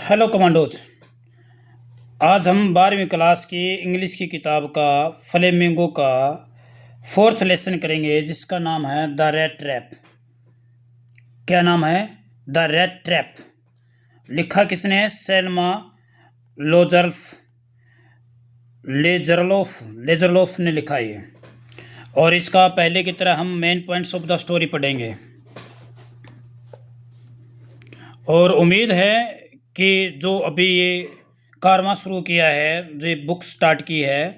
Hello commandos. आज हम 12वीं क्लास की इंग्लिश की किताब का फ्लेमिंगो का फोर्थ लेसन करेंगे, जिसका नाम है द रेड ट्रैप। क्या नाम है? The rat trap. लिखा किसने? सेल्मा लोजर्फ लेजरलोफ ने लिखा ये। और इसका पहले की तरह हम main points of the story पढ़ेंगे। और उम्मीद है कि जो अभी ये कारवां शुरू किया है, जो बुक स्टार्ट की है,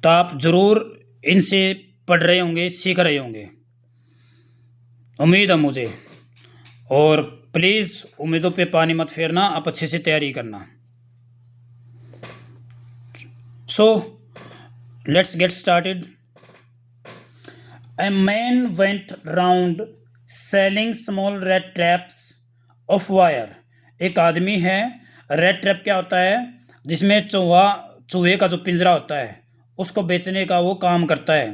तो आप ज़रूर इनसे पढ़ रहे होंगे, सीख रहे होंगे, उम्मीद है मुझे। और प्लीज़ उम्मीदों पे पानी मत फेरना, आप अच्छे से तैयारी करना। So let's get started. A man went round selling small red traps of wire. एक आदमी है। रेड ट्रैप क्या होता है? जिसमें चूहे का जो पिंजरा होता है उसको बेचने का वो काम करता है।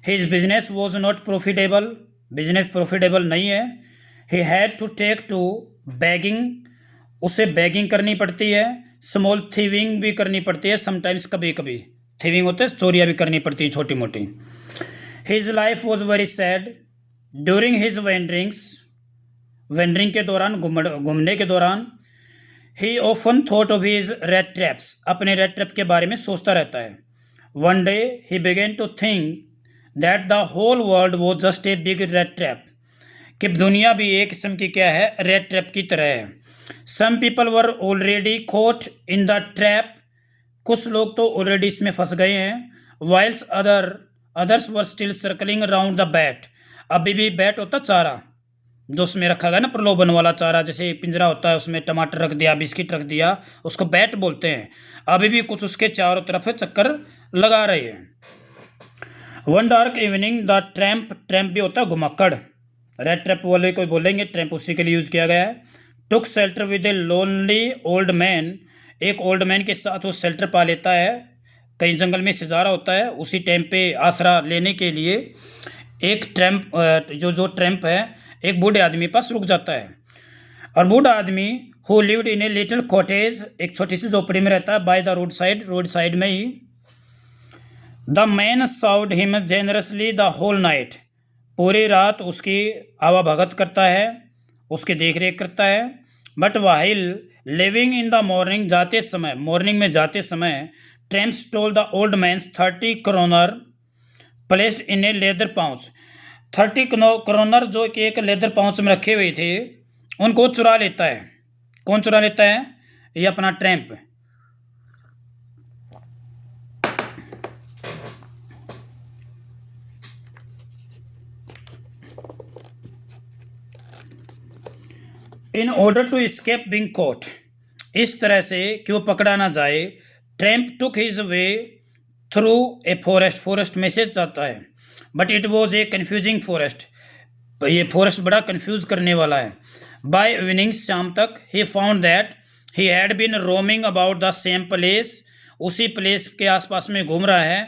His business was not profitable. Business profitable नहीं है। He had to take to begging. उसे बेगिंग करनी पड़ती है। स्मॉल थीविंग भी करनी पड़ती है समटाइम्स, कभी कभी थीविंग होता है, चोरियाँ भी करनी पड़ती हैं छोटी मोटी। His life was very sad. During his wandering के दौरान, घूमने के दौरान, he often thought of his red traps. अपने red trap के बारे में सोचता रहता है। One day he began to think that the whole world was just a big red trap. कि दुनिया भी एक किस्म की क्या है? रेड ट्रैप की तरह है। Some people were already caught in the trap. कुछ लोग तो ऑलरेडी इसमें फंस गए हैं। Whilst others were still circling around the bat. अभी भी बैट होता चारा जो उसमें रखा गया ना, प्रलोभन वाला चारा, जैसे पिंजरा होता है उसमें टमाटर रख दिया, बिस्किट रख दिया, उसको बैट बोलते हैं। अभी भी कुछ उसके चारों तरफ चक्कर लगा रहे हैं। One dark evening the tramp भी होता है घुमक्कड़। रेड ट्रैप वाले कोई बोलेंगे, ट्रैम्प उसी के लिए यूज़ किया गया है। Took shelter with a lonely old man. एक ओल्ड मैन के साथ वो शेल्टर पा लेता है। कहीं जंगल में से जा रहा होता है, उसी टाइम पे आसरा लेने के लिए एक ट्रैम्प है, एक बूढ़े आदमी पास रुक जाता है। और बूढ़ा आदमी who lived in a little cottage, एक छोटी सी झोपड़ी में रहता है, बाय द रोड साइड में ही। The man showed him generously the whole night. पूरी रात उसकी आवाभगत करता है, उसकी देख रेख करता है। But while leaving in the morning में जाते समय tramp stole the old man's 30 kronor placed in a leather pouch. 30 kronor जो कि एक लेदर पाउच में रखे हुए थे, उनको चुरा लेता है। कौन चुरा लेता है? ये अपना tramp. In order to escape being caught, इस तरह से कि वो पकड़ा ना जाए। Tramp took his way through a forest में से जाता है। But it was a confusing forest. ये फॉरेस्ट बड़ा कन्फ्यूज करने वाला है। बाय इवनिंग, शाम तक, he found that he had been roaming about the same place. उसी प्लेस के आसपास में घूम रहा है।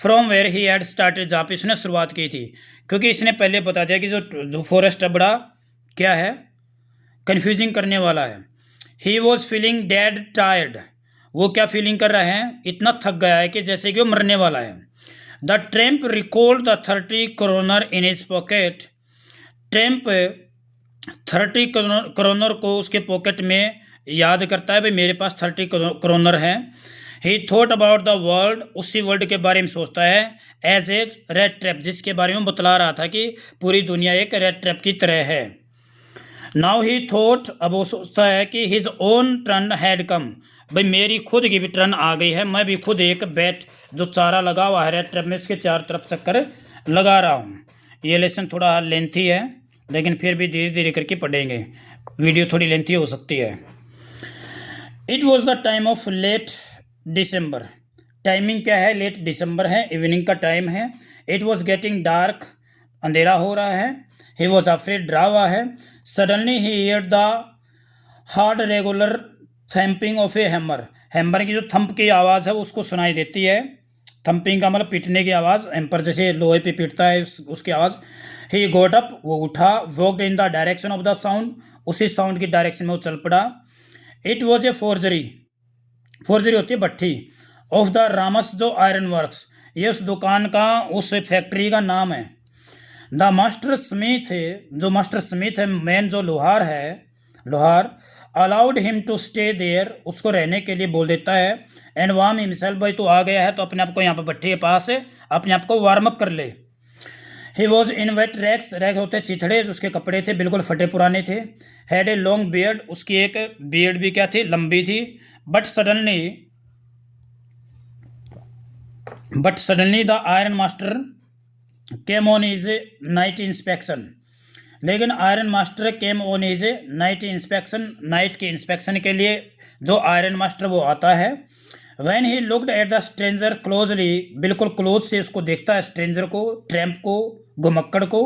From where he had started, जहाँ पे इसने शुरुआत की थी। क्योंकि इसने पहले बता दिया कि जो फॉरेस्ट है बड़ा क्या है? कन्फ्यूजिंग करने वाला है। He was feeling dead tired. वो क्या फीलिंग कर रहा है? इतना थक गया है कि जैसे कि वो मरने वाला है। The tramp recalled the 30 kronor in his pocket. Tramp 30 kronor को उसके पॉकेट में याद करता है, भाई मेरे पास 30 क्रोनर है। ही थॉट अबाउट द वर्ल्ड, उसी वर्ल्ड के बारे में सोचता है, एज ए रेड ट्रैप, जिसके बारे में बतला रहा था कि पूरी दुनिया एक रेड ट्रैप की तरह है। नाउ ही थॉट, अब वो सोचता है कि his own turn had come, भाई मेरी खुद की भी टर्न आ गई है, मैं भी खुद एक बैट जो चारा लगा हुआ है रेड ट्रैप में, इसके चार तरफ चक्कर लगा रहा हूँ। ये लेसन थोड़ा लेंथी है, लेकिन फिर भी धीरे धीरे करके पढ़ेंगे, वीडियो थोड़ी लेंथी हो सकती है। It was the time of late December. Timing क्या है? लेट दिसंबर है, इवनिंग का टाइम है। इट वॉज गेटिंग डार्क, अंधेरा हो रहा है। ही वॉज अफ्रेड, डरा हुआ है। Suddenly he here the hard regular thumping of A hammer की जो थंप की आवाज़ है उसको सुनाई देती है। थंपिंग का मतलब पीटने की आवाज़, एम्पर जैसे लोहे पे पीटता है उसकी आवाज़। ही गोट अप, वो उठा। Walked in the direction of the sound, उसी साउंड की डायरेक्शन में वो चल पड़ा। It was A forgery, forgery होती है भट्ठी, ऑफ द रामस जो आयरन वर्क्स, ये उस दुकान का, उस फैक्ट्री का नाम है। द मास्टर स्मिथ, जो मास्टर स्मिथ है, मैन जो लोहार है, लोहार, allowed him to stay there, उसको रहने के लिए बोल देता है। एंड वार्म हिमसेल्फ, भाई तो आ गया है तो अपने आप को यहाँ पर भट्टी के पास है, अपने आप को वार्म अप कर ले। He was in wet rags, rag होते चिथड़े, उसके कपड़े थे बिल्कुल फटे पुराने थे। हैड ए लॉन्ग बियर्ड, उसकी एक बियर्ड भी क्या थी, लंबी थी। But suddenly the iron master came on his night inspection, लेकिन iron master came on his night inspection, night के इंस्पेक्शन के लिए जो आयरन मास्टर वो आता है। Then he looked at the stranger closely, बिल्कुल क्लोज से उसको देखता है, स्ट्रेंजर को, ट्रैम्प को, घुमक्कड़ को।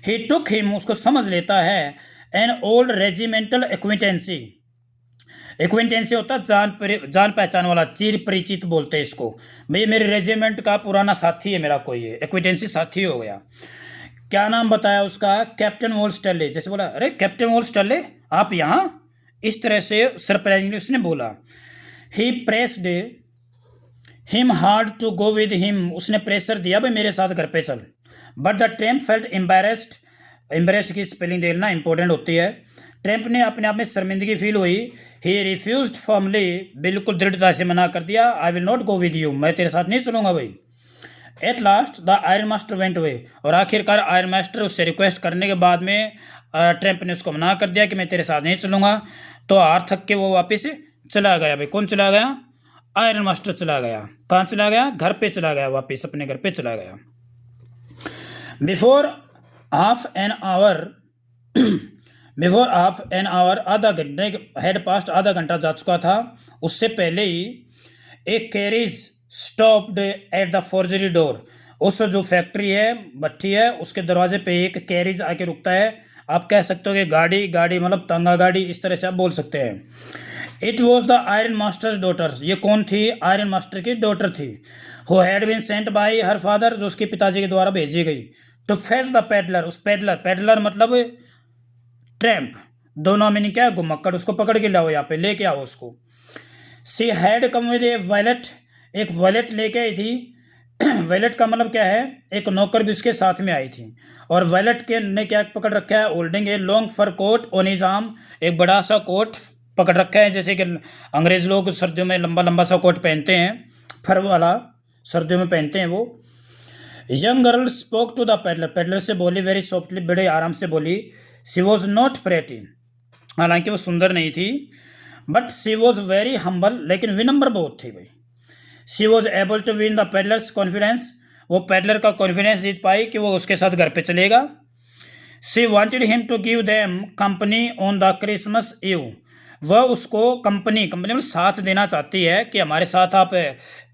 ही टुक हिम, उसको समझ लेता है। एन ओल्ड रेजिमेंटल एक्विटेंसी, एक्विटेंसी होता है जान पहचान वाला, चिर परिचित बोलते हैं इसको। भाई मेरे रेजिमेंट का पुराना साथी है मेरा कोई, है एक्विटेंसी, साथी हो गया। क्या नाम बताया उसका, कैप्टन वोल्स्टर्ले। जैसे बोला, अरे कैप्टन वोल्स्टर्ले आप यहाँ, इस तरह से सरप्राइजिंगली उसने बोला। He pressed him hard to go with him, उसने प्रेशर दिया भाई मेरे साथ घर पे चल। But the tramp felt embarrassed, embarrassed की स्पेलिंग देखना इंपॉर्टेंट होती है। ट्रैम्प ने अपने आप में शर्मिंदगी फील हुई। ही रिफ्यूज्ड फॉर्मली, बिल्कुल दृढ़ता से मना कर दिया। I will not go with you, मैं तेरे साथ नहीं चलूंगा भाई। At last the iron master went away, और आखिरकार आयरन मास्टर उससे रिक्वेस्ट करने के बाद में ट्रैम्प ने उसको मना कर दिया कि मैं तेरे साथ नहीं चलूंगा। तो हार थक के वो वापस चला गया। भाई कौन चला गया, आयरन मास्टर चला गया। कहाँ चला गया, घर पे चला गया, वापस अपने घर पे चला गया। बिफोर हाफ एन आवर, आधा घंटे हेड पास्ट, आधा घंटा जा चुका था। उससे पहले ही एक carriage stopped at the forgery door, उस जो फैक्ट्री है, भट्टी है, उसके दरवाजे पे एक कैरिज आके रुकता है। आप कह सकते हो कि गाड़ी मतलब तांगा गाड़ी, इस तरह से आप बोल सकते हैं। It was the iron master's daughter, ये कौन थी, आयरन मास्टर की डॉटर थी। Who had been sent by her father, जो उसके पिताजी के द्वारा भेजी गई। टू फेच द पेडलर, उस पेडलर मतलब ट्रैम्प, दोनों मीनिंग क्या है, घुमक्कड़, उसको पकड़ के लाओ यहाँ पे, लेके आओ उसको। She had come with A wallet, एक वैलेट लेके आई थी। वैलेट का मतलब क्या है, एक नौकर भी उसके साथ में आई थी। और वैलेट के ने क्या पकड़ रखा है, holding a long fur coat on his arm, एक बड़ा सा कोट पकड़ रखा है। जैसे कि अंग्रेज लोग सर्दियों में लंबा लंबा सा कोट पहनते हैं, फर वाला, सर्दियों में पहनते हैं वो। Young girl spoke to the peddler, peddler से बोली वेरी सॉफ्टली, बड़े आराम से बोली। शी वॉज नॉट प्रेटी, हालांकि वो सुंदर नहीं थी। But she was very humble, लेकिन विनम्र बहुत थी भाई। She was able to win the peddler's confidence, वो पेडलर का कॉन्फिडेंस जीत पाई कि वो उसके साथ घर पे चलेगा। She wanted him to give them company on the Christmas eve, वह उसको कंपनी में साथ देना चाहती है कि हमारे साथ आप,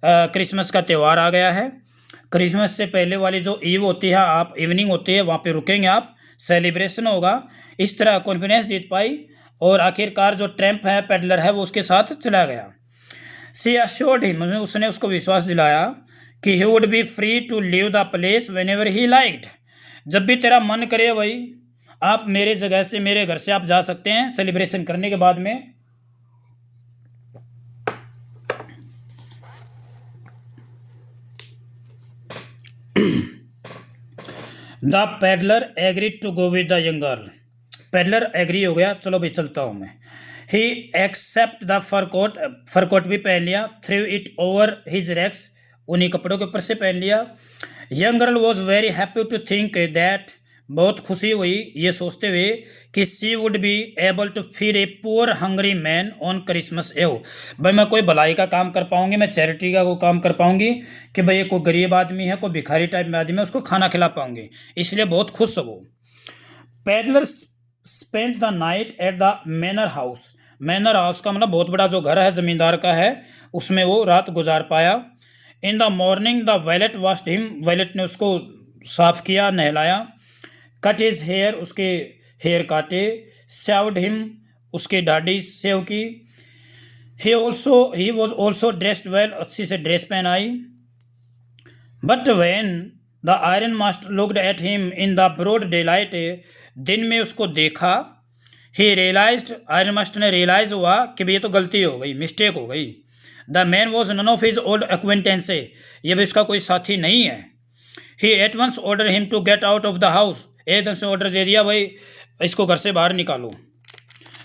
क्रिसमस का त्यौहार आ गया है, क्रिसमस से पहले वाली जो ईव होती है, आप इवनिंग होती है, वहाँ पे रुकेंगे आप, सेलिब्रेशन होगा। इस तरह कॉन्फिडेंस जीत पाई, और आखिरकार जो ट्रैम्प है, पेडलर है, वो उसके साथ चला गया। सी अश्योर्ड हिम, उसने उसको विश्वास दिलाया कि he would be free to leave the place whenever he liked, जब भी तेरा मन करे भाई, आप मेरे जगह से, मेरे घर से आप जा सकते हैं सेलिब्रेशन करने के बाद में। The peddler agreed to go with the young girl, peddler agree हो गया, चलो भाई चलता हूँ मैं। He accept the fur coat भी पहन लिया। Threw it over his rags, उन्हीं कपड़ों के ऊपर से पहन लिया। Young girl was very happy to think that, बहुत खुशी हुई ये सोचते हुए कि she would be able to feed a poor hungry man on Christmas एव, भाई मैं कोई भलाई का काम कर पाऊंगी, मैं चैरिटी का कोई काम कर पाऊंगी कि भाई कोई गरीब आदमी है, कोई भिखारी टाइप में आदमी है, उसको खाना खिला पाऊंगी, इसलिए बहुत खुश हो वो। Peddler spend the night at the manor house, manor house का मतलब बहुत बड़ा जो घर है, जमींदार का है, उसमें वो रात गुजार पाया। In the morning the valet washed him, valet ने उसको साफ किया, नहलाया। कट हिज हेयर, उसके हेयर काटे। सेव्ड हिम, उसकी दाढ़ी सेव की। He was also dressed well, अच्छी से ड्रेस पहनाई। But when the iron master looked at him in the broad day light, दिन में उसको देखा ही रियलाइज्ड, आयरन मास्टर ने रियलाइज हुआ कि ये तो गलती हो गई, मिस्टेक हो गई। The man was none of his old acquaintance, ये भी उसका कोई साथी नहीं है। He at once order him to get out of the house, एकदम से ऑर्डर दे दिया, भाई इसको घर से बाहर निकालो।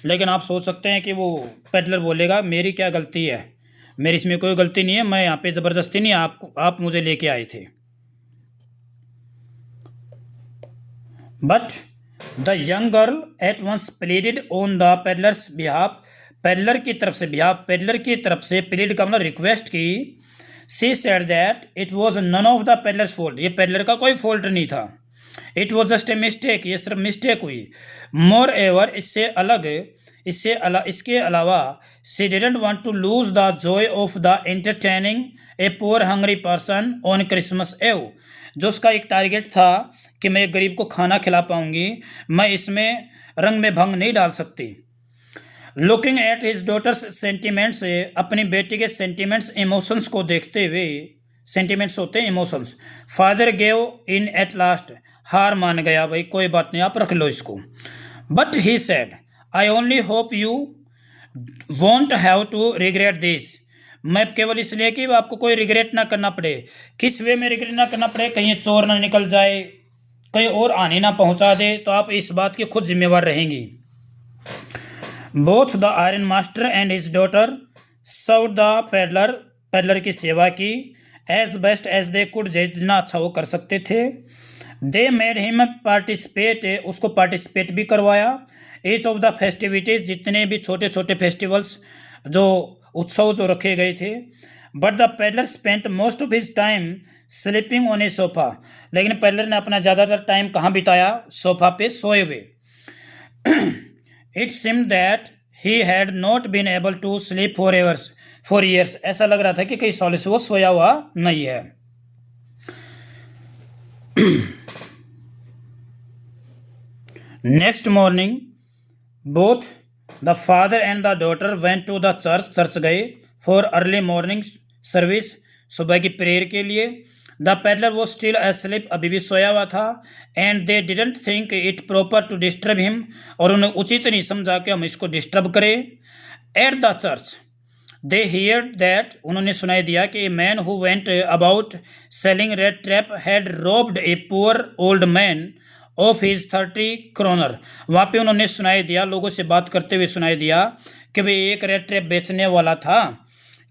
लेकिन आप सोच सकते हैं कि वो पेडलर बोलेगा मेरी क्या गलती है, मेरी इसमें कोई गलती नहीं है, मैं यहाँ पे ज़बरदस्ती नहीं, आप मुझे लेके आए थे। But the young girl at once pleaded on the peddler's behalf, peddler की तरफ से प्लीड का मतलब रिक्वेस्ट की। She said that it was none of the peddler's fault, ये पेडलर का कोई फॉल्ट नहीं था। It was just a mistake, ये सिर्फ मिस्टेक हुई। मोर एवर, इसके अलावा she didn't want to lose the joy of the entertaining a poor hungry person on Christmas एव, जो उसका एक टारगेट था कि मैं एक गरीब को खाना खिला पाऊंगी, मैं इसमें रंग में भंग नहीं डाल सकती। Looking at his daughter's sentiments, अपनी बेटी के सेंटिमेंट्स इमोशंस को देखते हुए, सेंटिमेंट्स होते हैं emotions. Father gave in at last, हार मान गया, भाई कोई बात नहीं आप रख लो इसको। But he said I only hope you won't have to regret this, मैं केवल इसलिए कि आपको कोई रिग्रेट ना करना पड़े। किस वे में रिग्रेट ना करना पड़े, कहीं चोर ना निकल जाए, कहीं और हानि ना पहुंचा दे, तो आप इस बात की खुद जिम्मेवार रहेंगी। Both the iron master and his daughter serve the peddler, peddler की सेवा की as best as they could, जितना अच्छा वो कर सकते थे। दे मेड हिम पार्टिसिपेट, उसको पार्टिसिपेट भी करवाया। ईच ऑफ द फेस्टिविटीज़, जितने भी छोटे छोटे फेस्टिवल्स, जो उत्सव जो रखे गए थे। But the peddler spent most of his time sleeping on A sofa, लेकिन पेडलर ने अपना ज़्यादातर टाइम कहाँ बिताया, सोफा पे सोए हुए। It seemed that he had not been able to sleep for years, ऐसा लग रहा था कि कई सालों से वो सोया हुआ नहीं है। Next morning both the father and the daughter went to the church, church गए फॉर अर्ली मॉर्निंग सर्विस, सुबह की प्रेयर के लिए। द पेडलर वो स्टिल एस्लीप, अभी भी सोया हुआ था। And they didn't think it proper to disturb him, और उन्हें उचित नहीं समझा कि हम इसको डिस्टर्ब करें। At the church they hear that, उन्होंने सुनाई दिया कि a man who went about selling rat trap had robbed a poor old man of his 30 kroner. वहाँ पे उन्होंने सुनाई दिया, लोगों से बात करते हुए सुनाई दिया कि भाई एक रेड ट्रैप बेचने वाला था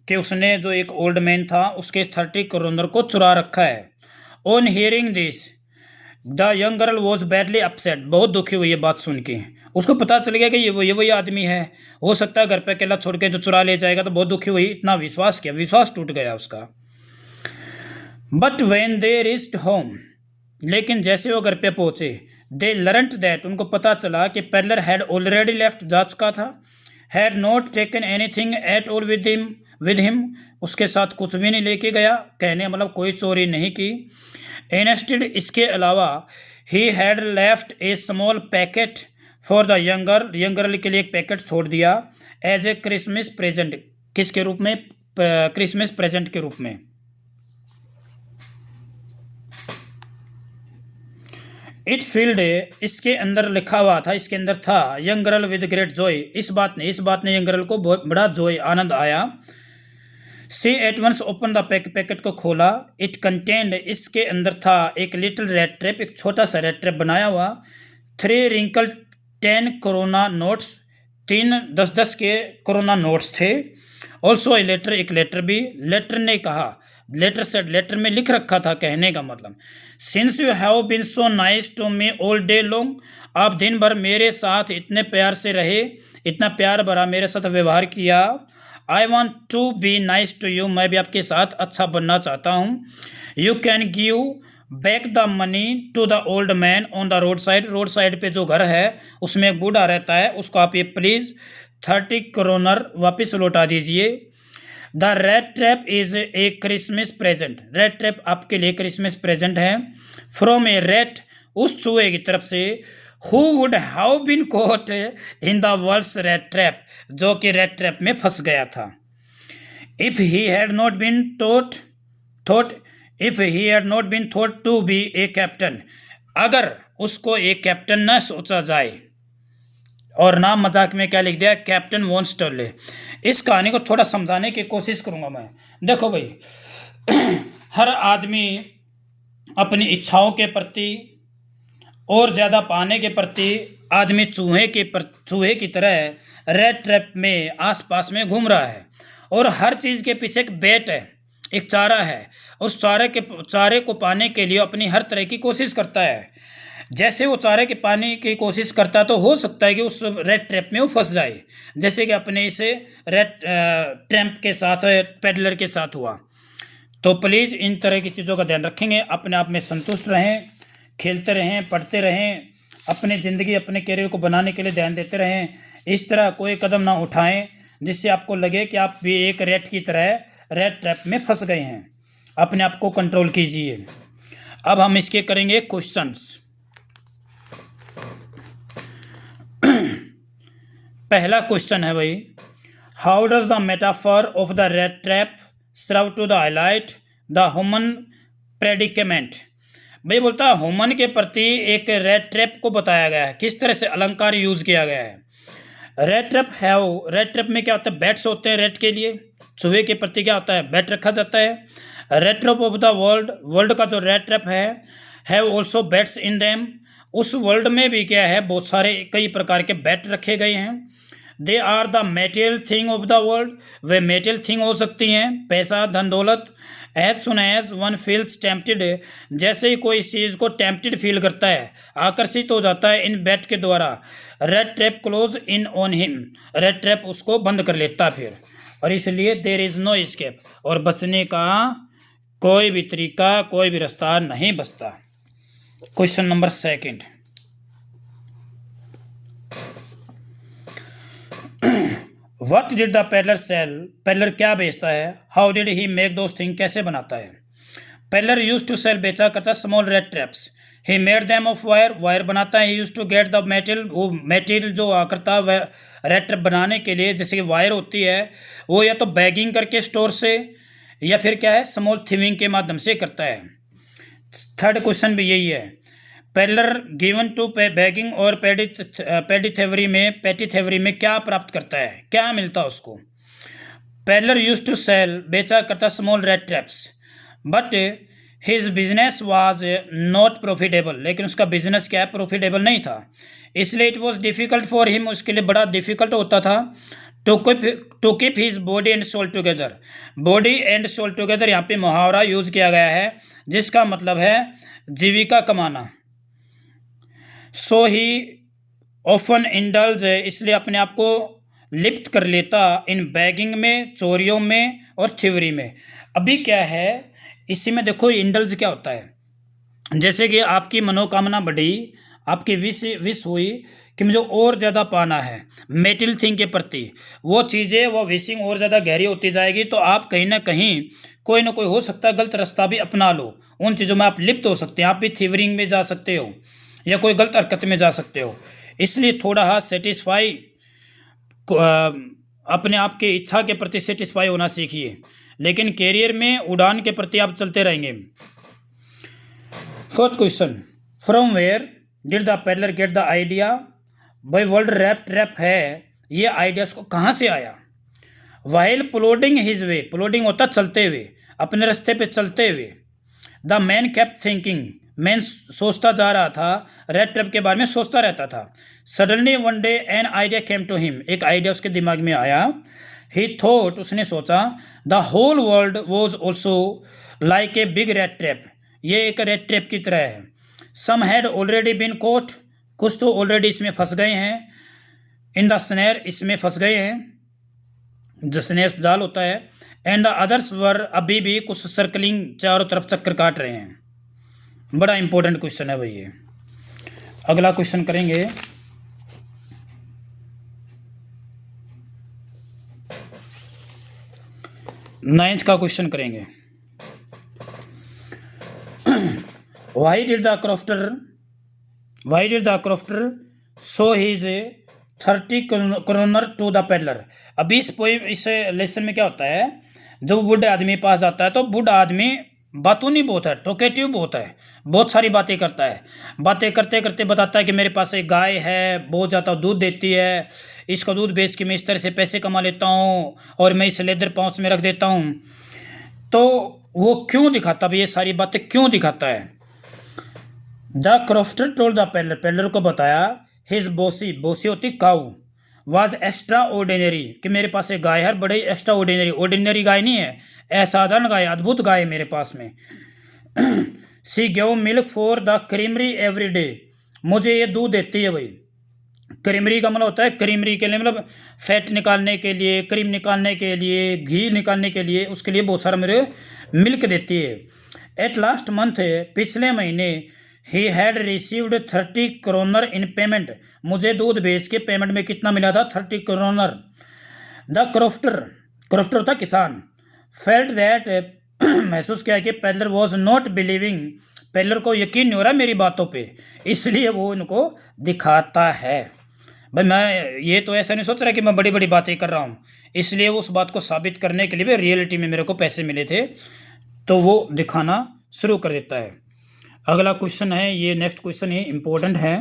कि उसने जो एक ओल्ड मैन था उसके 30 क्रोनर को चुरा रखा है। On hearing this the young girl was badly upset, बहुत दुखी हुई ये बात सुन के। उसको पता चल गया कि ये वही आदमी है, हो सकता है घर पे अकेला छोड़ के जो चुरा ले जाएगा, तो बहुत दुखी हुई, इतना विश्वास किया, विश्वास टूट गया उसका। But when they reached home, लेकिन जैसे वो घर पे पहुंचे, दे लर्नड दैट, उनको पता चला कि पेडलर हैड ऑलरेडी लेफ्ट, जा चुका था। Had not taken anything at all with him, उसके साथ कुछ भी नहीं लेके गया, कहने मतलब कोई चोरी नहीं की। इंस्टेड, इसके अलावा he had left A small packet for the young girl के लिए एक पैकेट छोड़ दिया एज ए क्रिसमस प्रेजेंट, किसके रूप में, क्रिसमस प्रेजेंट के रूप में। इट फील्ड, इसके अंदर लिखा हुआ था, इसके अंदर था young girl with great Joy, इस बात ने यंग गर्ल को बहुत बड़ा जॉय, आनंद आया। She at once open the packet को खोला। इट कंटेंड, इसके अंदर था एक लिटिल रेड ट्रैप, एक छोटा सा रेड ट्रैप बनाया हुआ। 3 रिंकल 10 कोरोना नोट्स, 3 10 के कोरोना नोट्स थे। ऑल्सो ए लेटर, एक लेटर भी। लेटर ने कहा, लेटर सेड, लेटर में लिख रखा था, कहने का मतलब, since you have been so nice to me all day long, आप दिन भर मेरे साथ इतने प्यार से रहे, इतना प्यार भरा मेरे साथ व्यवहार किया। I want to be nice to you, मैं भी आपके साथ अच्छा बनना चाहता हूँ। You can give back the money to the old man on the road side, road side पे जो घर है उसमें एक बूढ़ा रहता है, उसको आप ये प्लीज़ 30 क्रोनर वापस लौटा दीजिए। The rat trap is a Christmas present, rat trap आपके लिए क्रिसमस प्रेजेंट है। फ्रॉम ए रेट, उस चूहे की तरफ से, who would have been caught in the world's rat trap, जो कि रेड ट्रैप में फंस गया था। If he had not been thought to be a captain, अगर उसको एक कैप्टन न सोचा जाए, और नाम मजाक में क्या लिख दिया, कैप्टन वॉन स्टर्ले। इस कहानी को थोड़ा समझाने की कोशिश करूंगा मैं। देखो भाई, हर आदमी अपनी इच्छाओं के प्रति और ज़्यादा पाने के प्रति आदमी चूहे की तरह रेड ट्रैप में आसपास में घूम रहा है, और हर चीज़ के पीछे एक बेट है, एक चारा है। उस चारे को पाने के लिए अपनी हर तरह की कोशिश करता है। जैसे वो चारे के पाने की कोशिश करता है तो हो सकता है कि उस रेड ट्रैप में वो फंस जाए, जैसे कि अपने इसे रेड ट्रैप के साथ, पेडलर के साथ हुआ। तो प्लीज़ इन तरह की चीज़ों का ध्यान रखेंगे, अपने आप में संतुष्ट रहें, खेलते रहें, पढ़ते रहें, अपनी ज़िंदगी अपने करियर को बनाने के लिए ध्यान देते रहें। इस तरह कोई कदम ना उठाएं जिससे आपको लगे कि आप भी एक रेट की तरह रेड ट्रैप में फंस गए हैं। अपने आप को कंट्रोल कीजिए। अब हम इसके करेंगे क्वेश्चंस। पहला क्वेश्चन है भाई, how does the metaphor of the rat trap serve to the highlight the human predicament. भाई बोलता है ह्यूमन के प्रति एक रेड ट्रैप को बताया गया है, किस तरह से अलंकार यूज किया गया है। रेड ट्रैप में क्या होता है, बैट्स होते हैं रेड के लिए, चूहे के प्रति क्या होता है, बैट रखा जाता है। Red trap of the world का जो रेड ट्रैप है, have also bats in them, उस वर्ल्ड में भी क्या है, बहुत सारे कई प्रकार के बैट रखे गए हैं। They are the material thing of the world, वे मेटेरियल थिंग हो सकती हैं, पैसा, धन दौलत। As soon as one feels tempted, जैसे ही कोई चीज़ को टेम्प्टेड फील करता है, आकर्षित हो जाता है इन बैट के द्वारा, red trap close in on him, red trap उसको बंद कर लेता फिर, और इसलिए देर इज़ नो एस्केप, और बचने का कोई भी तरीका, कोई भी रास्ता नहीं बचता। Question number second, what did the peddler sell, peddler क्या बेचता है, how did he make those things, कैसे बनाता है। पेडलर यूज टू सेल, बेचा करता small rat traps, he made them of wire, wire बनाता है, he use to get the material, वो मेटेरियल जो करता है रेड ट्रैप बनाने के लिए, जैसे कि वायर होती है, वो या तो बैगिंग करके स्टोर से, या फिर क्या है, स्मॉल थिविंग के माध्यम से करता है। थर्ड क्वेश्चन भी यही है, पेडलर गिवन टू बैगिंग और पेटी थेवरी में क्या प्राप्त करता है, क्या मिलता है उसको। पेडलर यूज टू सेल, बेचा करता small rat traps, but his business was not profitable, लेकिन उसका बिजनेस क्या है, प्रॉफिटेबल नहीं था, इसलिए it was difficult for him, उसके लिए बड़ा डिफ़िकल्ट होता था to keep his body and soul together. Body and soul together यहाँ पे मुहावरा यूज किया गया है, जिसका मतलब है जीविका कमाना। सो ही ऑफन इंडल्ज, इसलिए अपने आप को लिप्त कर लेता इन बैगिंग में, चोरियों में और थ्योरी में। अभी क्या है, इसी में देखो इंडल्ज क्या होता है, जैसे कि आपकी मनोकामना बढ़ी, आपकी विश हुई कि मुझे और ज़्यादा पाना है मेटेरियल थिंग के प्रति, वो चीज़ें, वो विशिंग और ज़्यादा गहरी होती जाएगी, तो आप कहीं ना कहीं कोई ना कोई हो सकता है गलत रास्ता भी अपना लो, उन चीज़ों में आप लिप्त हो सकते हैं, आप भी थीवरिंग में जा सकते हो या कोई गलत हरकत में जा सकते हो। इसलिए थोड़ा सेटिस्फाई, अपने आप की इच्छा के प्रति सेटिस्फाई होना सीखिए, लेकिन कैरियर में उड़ान के प्रति आप चलते रहेंगे। Fourth question, from where did the peddler get the idea. भाई वर्ल्ड रेड ट्रैप है, ये आइडिया उसको कहाँ से आया। वाइल प्लोडिंग हिज वे, प्लोडिंग होता चलते हुए, अपने रास्ते पे चलते हुए। The man kept thinking, man सोचता जा रहा था, रेड ट्रैप के बारे में सोचता रहता था। Suddenly one day an idea came to him, एक आइडिया उसके दिमाग में आया। ही थॉट, उसने सोचा, the whole world was also like a big rat trap, ये एक रेड ट्रैप की तरह है। Some had already been caught, कुछ तो ऑलरेडी इसमें फंस गए हैं, इन द स्नेर, इसमें फंस गए हैं, जो स्नेर जाल होता है, एंड द अदर्स वर, अभी भी कुछ सर्कलिंग, चारों तरफ चक्कर काट रहे हैं। बड़ा इंपॉर्टेंट क्वेश्चन है भाई ये। अगला क्वेश्चन करेंगे, नाइन्थ का क्वेश्चन करेंगे। Why did the crofter show his 30 kroner to the peddler. अभी इस लेसन में क्या होता है, जब बूढ़े आदमी पास जाता है तो बूढ़ा आदमी बातूनी बहुत है, टोकेटिव बहुत है, बहुत सारी बातें करता है। बातें करते करते बताता है कि मेरे पास एक गाय है, बहुत ज़्यादा दूध देती है, इसका दूध बेच के मैं इस तरह से पैसे कमा लेता हूँ और मैं इसे लेदर पाउच में रख देता हूँ। तो वो क्यों दिखाता है, ये सारी बातें क्यों दिखाता है? द क्रॉफ्टर टोल्ड द पेलर, पेलर को बताया, हिज बोसी, बोसी होती काऊ, वाज एक्स्ट्रा ऑर्डिनरी, कि मेरे पास एक गाय है, बड़ी एक्स्ट्रा ऑर्डिनरी, ऑर्डिनरी गाय नहीं है, असाधारण गाय, अद्भुत गाय है मेरे पास में। सी gave milk for the creamery every day, मुझे ये दूध देती है भाई। क्रीमरी का मतलब होता है, क्रीमरी के लिए मतलब फैट निकालने के लिए, क्रीम निकालने के लिए, घी निकालने के लिए, उसके लिए बहुत सारा मेरे मिल्क देती है। एट लास्ट मंथ, पिछले महीने, he had received 30 kronor in payment, मुझे दूध बेच के पेमेंट में कितना मिला था? 30 करोनर। द क्रॉफ्टर, क्रॉफ्टर था किसान, फेल्ट दैट, महसूस किया कि पेलर वॉज नॉट बिलीविंग, पेलर को यकीन नहीं हो रहा मेरी बातों पे, इसलिए वो इनको दिखाता है। भाई मैं ये तो ऐसा नहीं सोच रहा कि मैं बड़ी बड़ी बातें कर रहा हूँ, इसलिए उस बात को साबित करने के लिए भी रियलिटी में मेरे को पैसे मिले थे, तो वो दिखाना शुरू कर देता है। अगला क्वेश्चन है, ये नेक्स्ट क्वेश्चन है, इंपॉर्टेंट है।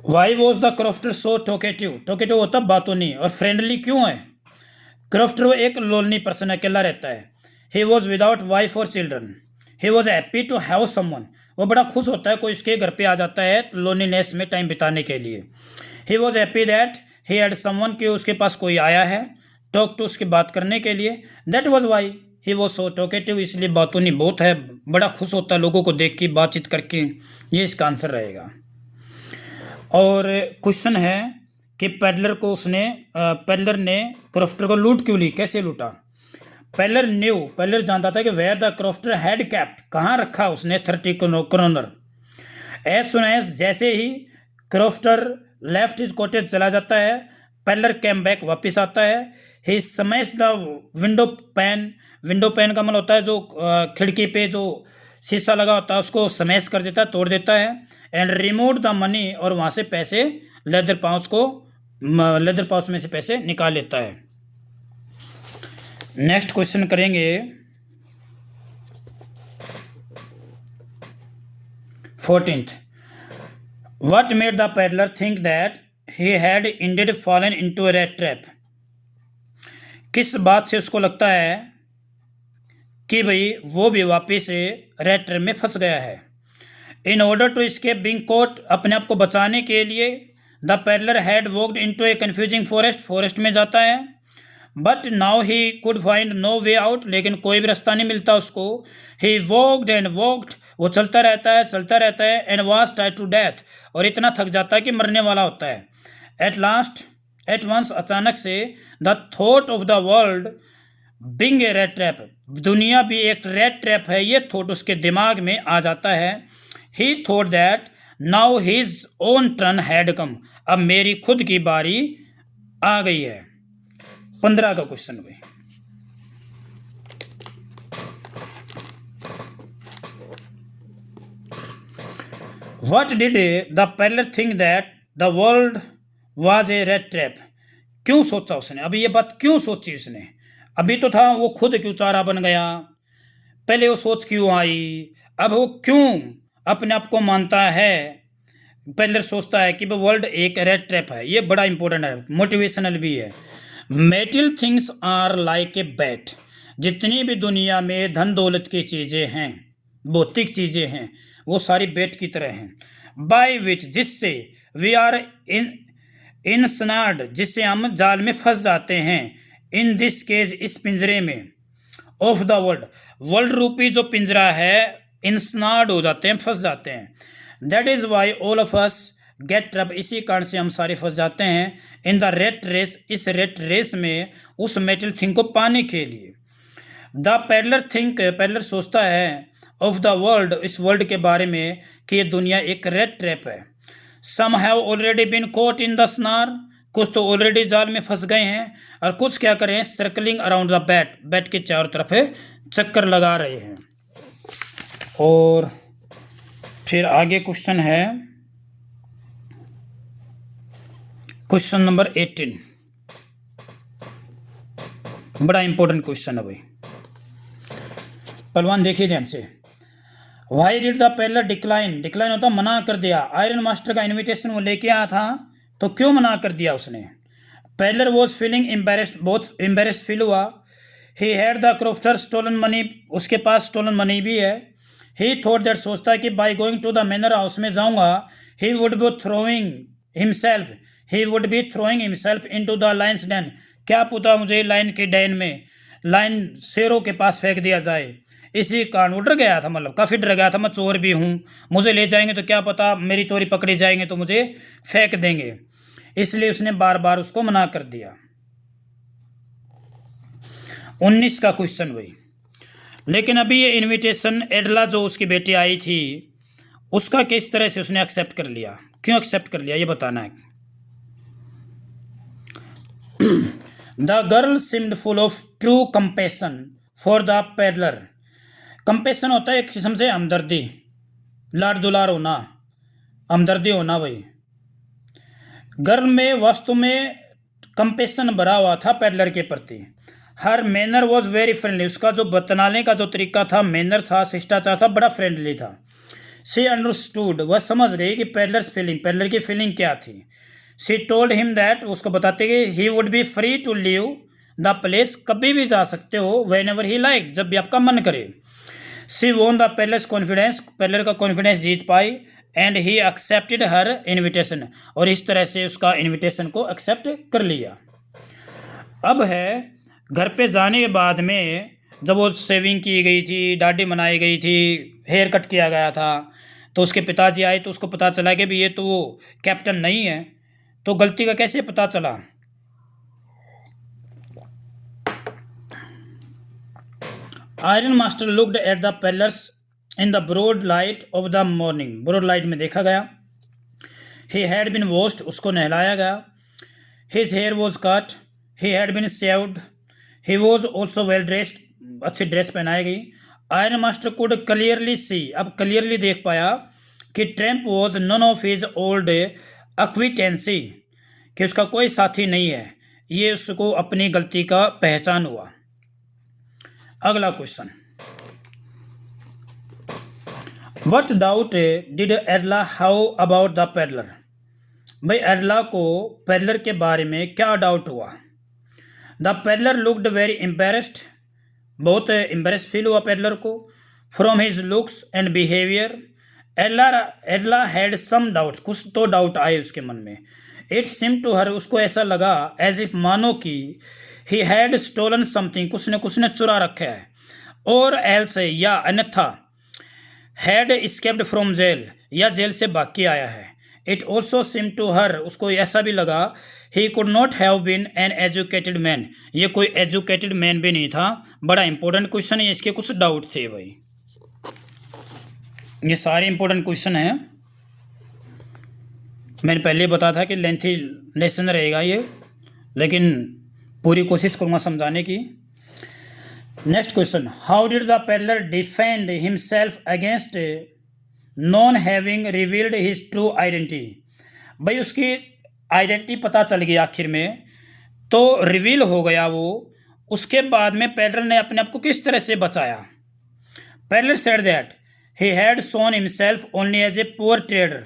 वाई वॉज द क्रॉफ्टर सो टोकेटिव, टोकेटिव होता बातूनी, और फ्रेंडली क्यों है? क्रॉफ्टर वो एक लोनली पर्सन, अकेला रहता है। ही वॉज विदाउट वाइफ और children, he was happy to have someone, वो बड़ा खुश होता है कोई उसके घर पे आ जाता है लोनलीनेस में टाइम बिताने के लिए। ही was happy that he had someone, कि उसके पास कोई आया है टॉक टू, उसकी बात करने के लिए। That was why he was so टोकेटिव, इसलिए बातूनी बहुत है, बड़ा खुश होता है लोगों को देख के, बातचीत करके, ये इसका आंसर रहेगा। और क्वेश्चन है कि पेडलर को उसने, पेडलर ने क्रॉफ्टर को लूट क्यों ली, कैसे लूटा? पेलर न्यू, पेलर जानता था कि where the crofter had kept, कहाँ रखा उसने 30 करोनर। एज सुन एज, जैसे ही क्रॉफ्टर लेफ्ट हिज कॉटेज चला जाता है, पेलर कैम बैक, वापिस आता है। He smash the window pane, window pane का मतलब होता है जो खिड़की पे जो शीशा लगा होता है उसको स्मैश कर देता है, तोड़ देता है। एंड रिमूव द मनी, और वहाँ से पैसे लेदर पाउच को, लेदर पाउच में से पैसे निकाल लेता है। नेक्स्ट क्वेश्चन करेंगे 14th। What made the peddler think that he had indeed fallen into a rat trap? किस बात से उसको लगता है कि भाई वो भी वापिस रेट ट्रैप में फंस गया है? In order to escape being caught, अपने आप को बचाने के लिए, the peddler had walked into a confusing forest, forest में जाता है। But now he could find no way out, लेकिन कोई भी रास्ता नहीं मिलता उसको। ही वॉक्ड एंड वॉक्ड, वो चलता रहता है, चलता रहता है। एंड वाज टाइड टू डेथ, और इतना थक जाता है कि मरने वाला होता है। एट लास्ट, एट वंस, अचानक से, the thought of the world being a rat trap, दुनिया भी एक रेड ट्रैप है, ये थॉट उसके दिमाग में आ जाता है। ही thought that now his own turn had come, अब मेरी खुद की बारी आ गई है। 15 का क्वेश्चन भाई। What did the peddler think that the world was a rat trap? क्यों सोचा उसने, अभी ये बात क्यों सोची उसने? अभी तो था वो खुद क्यों चारा बन गया, पहले वो सोच क्यों आई, अब वो क्यों अपने आप को मानता है? पेलर सोचता है कि वो वर्ल्ड एक रेड ट्रैप है, ये बड़ा इंपॉर्टेंट है, मोटिवेशनल भी है। Metal things are like a bait, जितनी भी दुनिया में धन दौलत की चीज़ें हैं, भौतिक चीज़ें हैं, वो सारी बैट की तरह हैं। बाय विच, जिससे, वी आर इन स्नार्ड, जिससे हम जाल में फंस जाते हैं। इन दिस केज, इस पिंजरे में, ऑफ द वर्ल्ड, वर्ल्ड रूपी जो पिंजरा है, इंस्नार्ड हो जाते हैं, फंस जाते हैं। That is why all of us gate trap, इसी कारण से हम सारे फंस जाते हैं। इन द रेट रेस, इस रेट रेस में, उस मेटल थिंग को पाने के लिए। द पेडलर थिंक, पेडलर सोचता है, ऑफ द वर्ल्ड, इस वर्ल्ड के बारे में, कि ये दुनिया एक रेट ट्रैप है। Some have already been caught in the snare, कुछ तो ऑलरेडी जाल में फंस गए हैं, और कुछ क्या करें, circling around the bat, bat के चारों तरफ चक्कर लगा रहे हैं। और फिर आगे क्वेश्चन है, क्वेश्चन नंबर 18, बड़ा इंपॉर्टेंट क्वेश्चन है भाई। पहलवान देखिए ध्यान से। Y did the peddler decline, decline होता मना कर दिया। आयरन मास्टर का इनविटेशन वो लेके आया था तो क्यों मना कर दिया उसने। पेडलर वॉज फीलिंग एम्बेरेस्ड, बहुत एम्बेरेस्ड फील हुआ। He had the crofter stolen money, उसके पास स्टोलन मनी भी है। ही थॉट दैट, सोचता है कि by going to the manor house में जाऊंगा, he would be throwing himself, he would be throwing himself into the lion's den, क्या पता मुझे लाइन के डेन में, लाइन शेरों के पास फेंक दिया जाए। इसी कारण वो डर गया था, मतलब काफ़ी डर गया था, मैं चोर भी हूँ, मुझे ले जाएंगे तो क्या पता मेरी चोरी पकड़ी जाएंगे तो मुझे फेंक देंगे, इसलिए उसने बार बार उसको मना कर दिया। 19 का क्वेश्चन भाई। लेकिन अभी ये इनविटेशन एडला जो उसकी बेटी आई थी उसका किस तरह से उसने एक्सेप्ट कर लिया, क्यों एक्सेप्ट कर लिया ये बताना है। The girl seemed full of true compassion for the peddler. Compassion होता है एक किस्म से हमदर्दी, लाड दुलार होना, हमदर्दी होना भाई। गर्ल में वास्तव में कंपेशन भरा हुआ था पेडलर के प्रति। हर मैनर वॉज वेरी फ्रेंडली, उसका जो बतलाने का जो तरीका था, मैनर था, शिष्टाचार था, बड़ा फ्रेंडली था। शी अंडरस्टूड, वह समझ गई कि पेडलर्स फीलिंग, पेडलर की फीलिंग क्या थी। शी टोल्ड हिम दैट, उसको बताते कि he would be free to leave the place, कभी भी जा सकते हो, वेन एवर ही लाइक, जब भी आपका मन करे। She won the peddler's confidence, peddler का कॉन्फिडेंस जीत पाई। And he accepted her invitation, और इस तरह से उसका इन्विटेशन को एक्सेप्ट कर लिया। अब है घर पे जाने के बाद में, जब वो शेविंग की गई थी, दाढ़ी बनाई गई थी, हेयर कट किया गया था, तो उसके पिताजी आए तो उसको पता चला कि भी ये तो वो कैप्टन नहीं है। तो गलती का कैसे पता चला। Iron master looked at the peddler's in the broad light of the morning, broad light में देखा गया। ही हैड बिन वॉश्ड, उसको नहलाया गया। His hair was cut, he had been shaved, he was also well dressed, अच्छी dress पहनाई गई। Iron master could clearly see, अब क्लियरली देख पाया कि tramp was none of his old acquaintance, कि उसका कोई साथी नहीं है। ये उसको अपनी गलती का पहचान हुआ। अगला question, what doubt did एडला how about the peddler. भाई एडला को पेडलर के बारे में क्या डाउट हुआ। The peddler looked very embarrassed, बहुत एम्बेरेस फील हुआ पेडलर को, from his looks and behaviour. Edla had some doubts, कुछ तो डाउट आए उसके मन में। इट सिम टू हर, उसको ऐसा लगा एज इफ, मानो कि ही हैड स्टोलन समथिंग, कुछ ने चुरा रखा है, और एल्स, या अन्यथा, हैड एस्केप्ड फ्रॉम जेल, या जेल से भाग के आया है। It also seem to her, उसको ऐसा भी लगा, he could not have been an educated man, ये कोई एजुकेटेड मैन भी नहीं था। बड़ा इंपॉर्टेंट क्वेश्चन है, इसके कुछ डाउट थे भाई। ये सारे इंपॉर्टेंट क्वेश्चन हैं, मैंने पहले बताया था कि लेंथी लेसन रहेगा ये, लेकिन पूरी कोशिश करूँगा समझाने की। Next question, how did the peddler defend himself against non having revealed his true identity. भाई उसकी आइडेंटिटी पता चल गई आखिर में, तो रिवील हो गया वो, उसके बाद में पेडलर ने अपने आप को किस तरह से बचाया। Peddler said that he had shown himself only as a poor trader,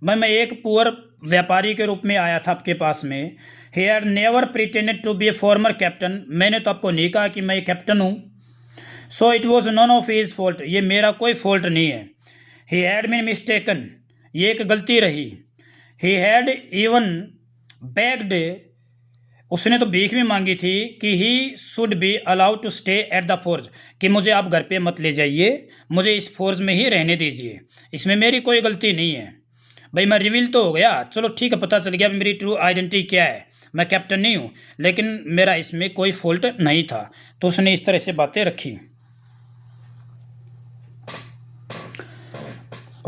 भाई मैं एक पुअर व्यापारी के रूप में आया था आपके पास में। He had never pretended to be a former captain, मैंने तो आपको नहीं कहा कि मैं कैप्टन हूँ। So it was none of his fault, ये मेरा कोई फॉल्ट नहीं है। ही हैड बीन मिस्टेकन, ये एक गलती रही। ही हैड इवन बेग्ड, उसने तो भीख भी मांगी थी कि he should be allowed to stay at the forge, कि मुझे आप घर पे मत ले जाइए, मुझे इस फोर्ज में ही रहने दीजिए, इसमें मेरी कोई गलती नहीं है। भाई मैं रिवील तो हो गया, चलो ठीक है, पता चल गया मेरी ट्रू आइडेंटिटी क्या है, मैं कैप्टन नहीं हूँ, लेकिन मेरा इसमें कोई फॉल्ट नहीं था। तो उसने इस तरह से बातें रखी।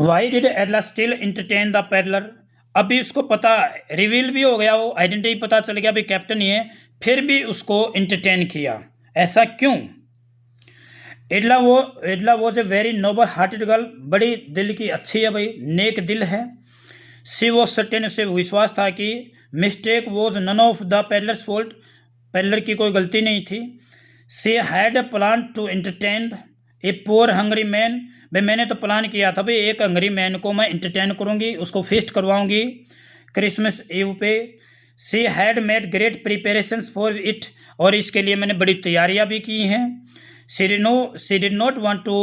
Why did एडला still entertain the peddler, अभी उसको पता, रिवील भी हो गया, वो आइडेंटिटी पता चल गया, अभी कैप्टन ही है, फिर भी उसको इंटरटेन किया, ऐसा क्यों। Edla was a very noble hearted girl, बड़ी दिल की अच्छी है भाई, नेक दिल है। सी वॉज सर्टेन, उसे विश्वास था कि mistake was none of the peddler's fault, peddler की कोई गलती नहीं थी। She had plan to entertain a poor hungry man, भाई मैंने तो प्लान किया था भाई एक हंगरी मैन को मैं इंटरटेन करूँगी, उसको फीस्ट करवाऊँगी क्रिसमस ईव पे। She had made great preparations for it, और इसके लिए मैंने बड़ी तैयारियां भी की हैं। She did not want to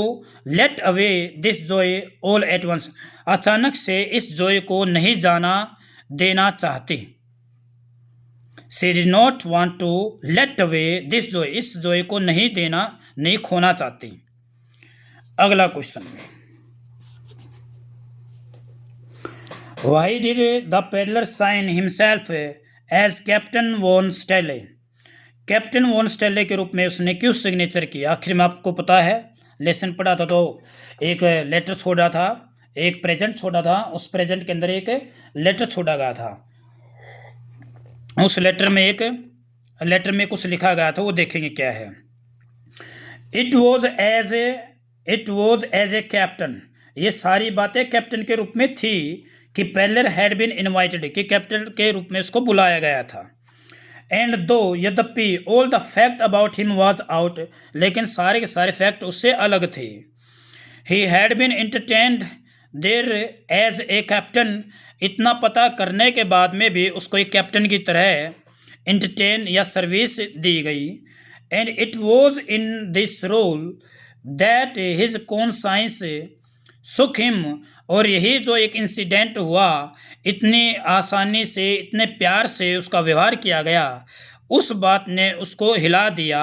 let away this joy all at once, अचानक से इस जॉय को नहीं जाना देना चाहती। She did not want to let away this joy, इस जॉय को नहीं खोना चाहती। अगला क्वेश्चन में, why did the peddler sign himself as captain von Stahle, captain von Stahle के रूप में उसने क्यों सिग्नेचर किया? आखिर में आपको पता है लेसन पढ़ा था तो एक लेटर छोड़ा था, एक प्रेजेंट छोड़ा था, उस प्रेजेंट के अंदर एक लेटर छोड़ा गया था, उस लेटर में कुछ लिखा गया था, वो देखेंगे क्या है। It was as a captain, ये सारी बातें कैप्टन के रूप में थी कि पेडलर हैड बीन इनवाइटेड, कि कैप्टन के रूप में उसको बुलाया गया था। एंड दो, यद्यपि all the fact about him was out, लेकिन सारे के सारे फैक्ट उससे अलग थे। He had been entertained there as a captain, इतना पता करने के बाद में भी उसको एक कैप्टन की तरह एंटरटेन या सर्विस दी गई। And it was in this role that his conscience shook him, और यही जो एक इंसिडेंट हुआ, इतनी आसानी से इतने प्यार से उसका व्यवहार किया गया, उस बात ने उसको हिला दिया,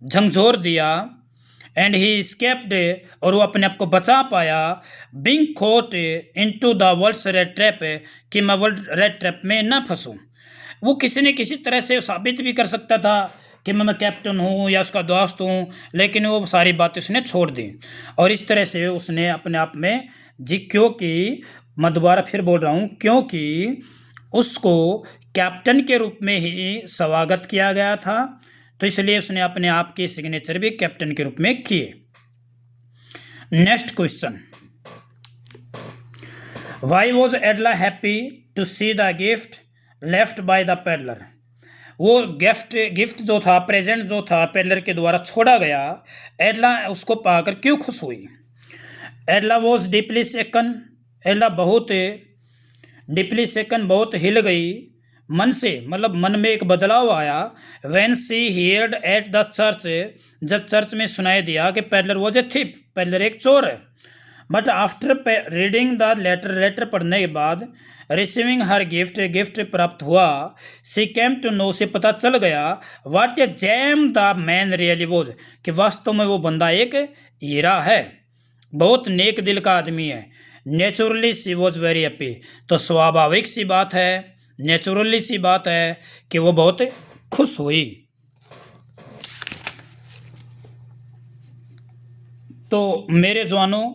झंझोर दिया। एंड ही स्केप्ड, और वो अपने आप को बचा पाया, being caught into the world's rat trap, कि मैं वर्ल्ड रेड ट्रैप में न फंसूं। वो किसी न किसी तरह से साबित भी कर सकता था कि मैं कैप्टन हूँ या उसका दोस्त हूँ, लेकिन वो सारी बातें उसने छोड़ दी, और इस तरह से उसने अपने आप में क्योंकि मैं दोबारा फिर बोल रहा हूँ, क्योंकि उसको कैप्टन के रूप में ही स्वागत किया गया था, तो इसलिए उसने अपने आप की सिग्नेचर भी कैप्टन के रूप में किए। Next question, why was Edla happy to see the gift left by the peddler, वो गिफ्ट जो था, प्रेजेंट जो था पेडलर के द्वारा छोड़ा गया, एडला उसको पाकर क्यों खुश हुई? एडला वॉज डीपली सेकन, एडला बहुत डीपली सेकन, बहुत हिल गई मन से, मतलब मन में एक बदलाव आया। When she heard at the church, जब चर्च में सुनाई दिया कि पेडलर वॉज ए थिप, पेडलर एक चोर है। But after reading the letter पढ़ने के बाद, रिसीविंग हर गिफ्ट प्राप्त हुआ, सी केम टू नो, से पता चल गया, what a gem the man really was, कि वास्तव में वो बंदा एक हीरा है, बहुत नेक दिल का आदमी है। Naturally she was very happy, तो स्वाभाविक सी बात है, नेचुरली सी बात है कि वो बहुत खुश हुई। तो मेरे जवानों,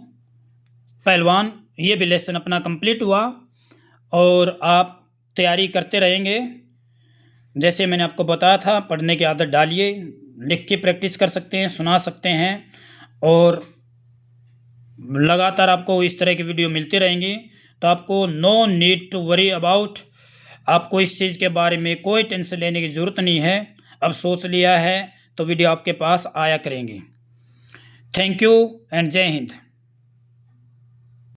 पहलवान, ये भी लेसन अपना कंप्लीट हुआ, और आप तैयारी करते रहेंगे। जैसे मैंने आपको बताया था, पढ़ने की आदत डालिए, लिख के प्रैक्टिस कर सकते हैं, सुना सकते हैं, और लगातार आपको इस तरह की वीडियो मिलती रहेंगी। तो आपको no need to worry about, आपको इस चीज़ के बारे में कोई टेंशन लेने की ज़रूरत नहीं है। अब सोच लिया है तो वीडियो आपके पास आया करेंगी। थैंक यू एंड जय हिंद।